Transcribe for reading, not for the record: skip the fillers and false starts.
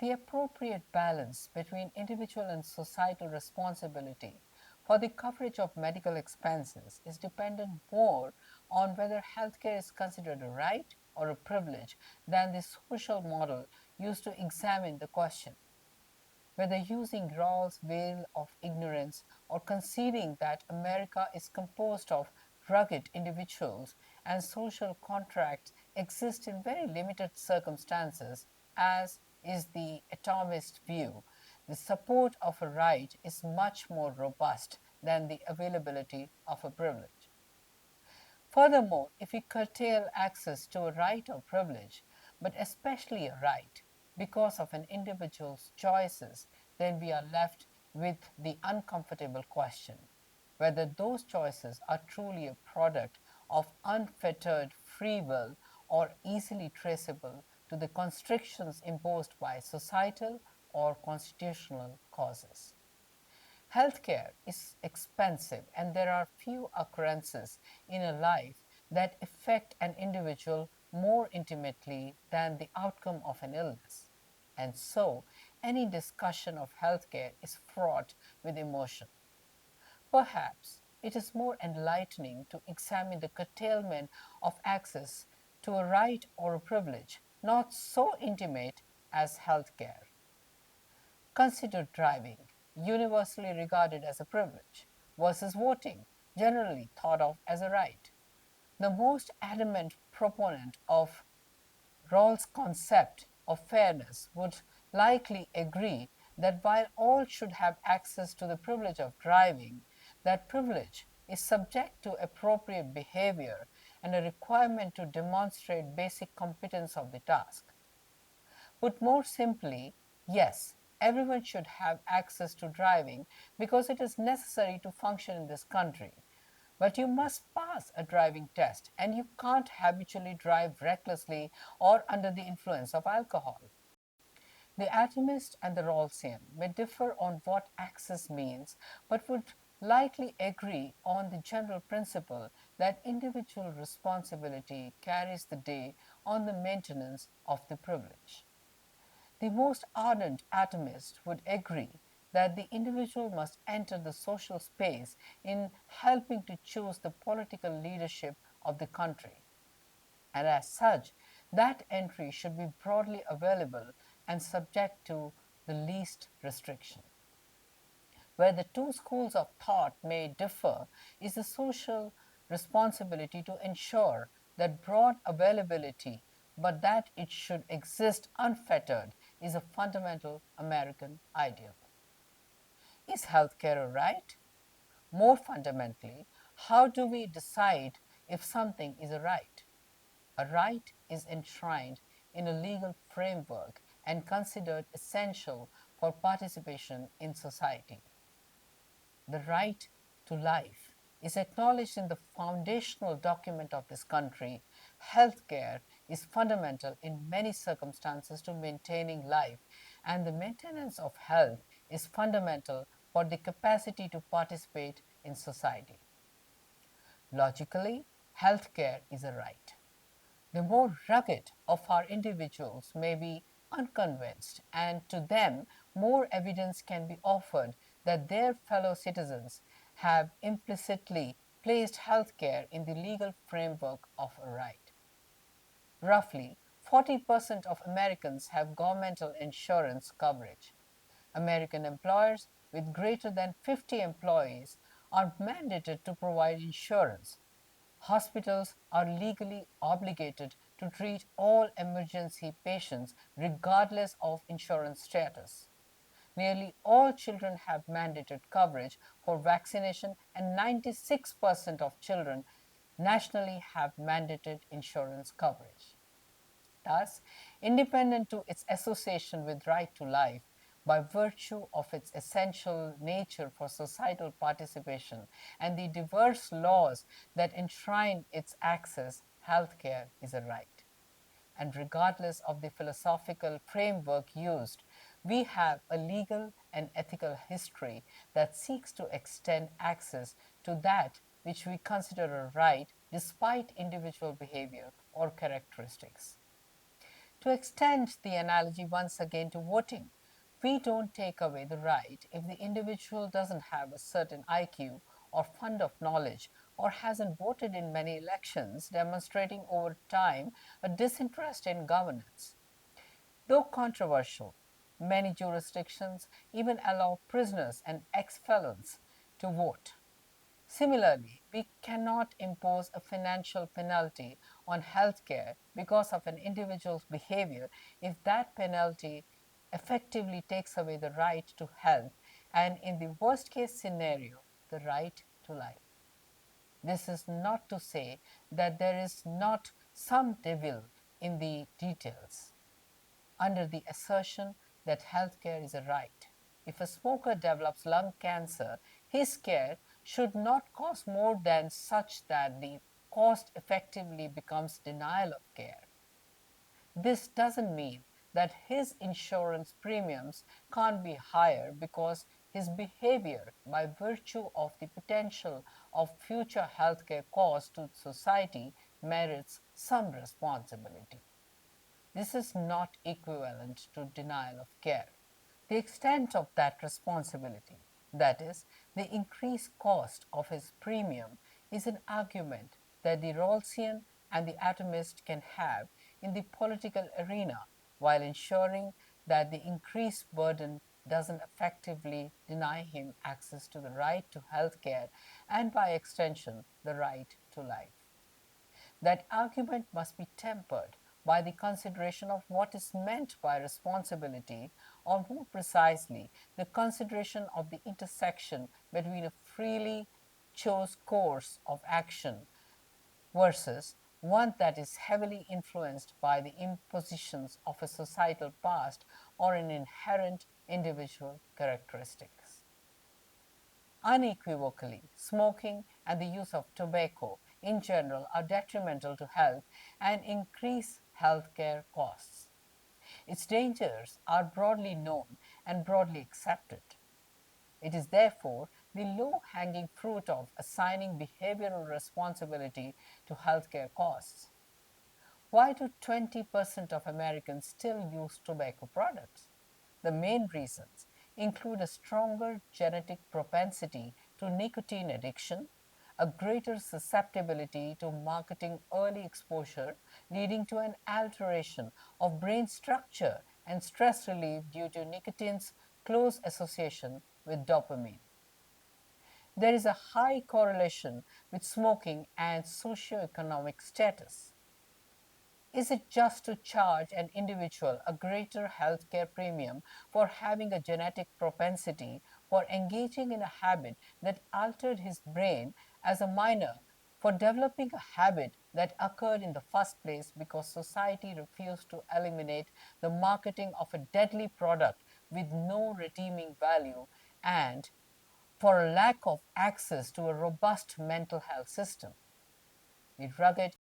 The appropriate balance between individual and societal responsibility for the coverage of medical expenses is dependent more on whether healthcare is considered a right or a privilege than the social model used to examine the question. Whether using Rawls' veil of ignorance or conceding that America is composed of rugged individuals and social contracts exist in very limited circumstances, as is the atomist view, the support of a right is much more robust than the availability of a privilege. Furthermore, if we curtail access to a right or privilege, but especially a right, because of an individual's choices, then we are left with the uncomfortable question whether those choices are truly a product of unfettered free will or easily traceable to the constrictions imposed by societal or constitutional causes. Healthcare is expensive, and there are few occurrences in a life that affect an individual more intimately than the outcome of an illness. And so, any discussion of healthcare is fraught with emotion. Perhaps it is more enlightening to examine the curtailment of access to a right or a privilege not so intimate as healthcare. Consider driving, universally regarded as a privilege, versus voting, generally thought of as a right. The most adamant proponent of Rawls' concept of fairness would likely agree that while all should have access to the privilege of driving, that privilege is subject to appropriate behavior and a requirement to demonstrate basic competence of the task. Put more simply, yes, everyone should have access to driving because it is necessary to function in this country. But you must pass a driving test, and you can't habitually drive recklessly or under the influence of alcohol. The atomist and the Rawlsian may differ on what access means, but would likely agree on the general principle that individual responsibility carries the day on the maintenance of the privilege. The most ardent atomist would agree that the individual must enter the social space in helping to choose the political leadership of the country, and as such, that entry should be broadly available and subject to the least restriction. Where the two schools of thought may differ is the social responsibility to ensure that broad availability, but that it should exist unfettered, is a fundamental American ideal. Is healthcare a right? More fundamentally, how do we decide if something is a right? A right is enshrined in a legal framework and considered essential for participation in society. The right to life is acknowledged in the foundational document of this country. Healthcare is fundamental in many circumstances to maintaining life, and the maintenance of health is fundamental for the capacity to participate in society. Logically, healthcare is a right. The more rugged of our individuals may be unconvinced, and to them more evidence can be offered that their fellow citizens have implicitly placed healthcare in the legal framework of a right. Roughly 40% of Americans have governmental insurance coverage. American employers with greater than 50 employees are mandated to provide insurance. Hospitals are legally obligated to treat all emergency patients regardless of insurance status. Nearly all children have mandated coverage for vaccination, and 96% of children nationally have mandated insurance coverage. Thus, independent to its association with right to life, by virtue of its essential nature for societal participation and the diverse laws that enshrine its access, healthcare is a right. And regardless of the philosophical framework used, we have a legal and ethical history that seeks to extend access to that which we consider a right despite individual behavior or characteristics. To extend the analogy once again to voting, we don't take away the right if the individual doesn't have a certain IQ or fund of knowledge or hasn't voted in many elections, demonstrating over time a disinterest in governance. Though controversial, many jurisdictions even allow prisoners and ex felons to vote. Similarly, we cannot impose a financial penalty on healthcare because of an individual's behavior if that penalty effectively takes away the right to health and, in the worst case scenario, the right to life. This is not to say that there is not some devil in the details. Under the assertion that healthcare is a right, if a smoker develops lung cancer, his care should not cost more than such that the cost effectively becomes denial of care. This doesn't mean that his insurance premiums can't be higher because his behavior, by virtue of the potential of future healthcare costs to society, merits some responsibility. This is not equivalent to denial of care. The extent of that responsibility, that is, the increased cost of his premium, is an argument that the Rawlsian and the atomist can have in the political arena while ensuring that the increased burden doesn't effectively deny him access to the right to health care and, by extension, the right to life. That argument must be tempered by the consideration of what is meant by responsibility, or more precisely, the consideration of the intersection between a freely chose course of action versus one that is heavily influenced by the impositions of a societal past or an inherent individual characteristics. Unequivocally, smoking and the use of tobacco in general are detrimental to health and increase healthcare costs. Its dangers are broadly known and broadly accepted. It is therefore the low hanging fruit of assigning behavioral responsibility to healthcare costs. Why do 20% of Americans still use tobacco products? The main reasons include a stronger genetic propensity to nicotine addiction, a greater susceptibility to marketing early exposure, leading to an alteration of brain structure and stress relief due to nicotine's close association with dopamine. There is a high correlation with smoking and socioeconomic status. Is it just to charge an individual a greater healthcare premium for having a genetic propensity for engaging in a habit that altered his brain as a minor, for developing a habit that occurred in the first place because society refused to eliminate the marketing of a deadly product with no redeeming value, and for a lack of access to a robust mental health system? The rugged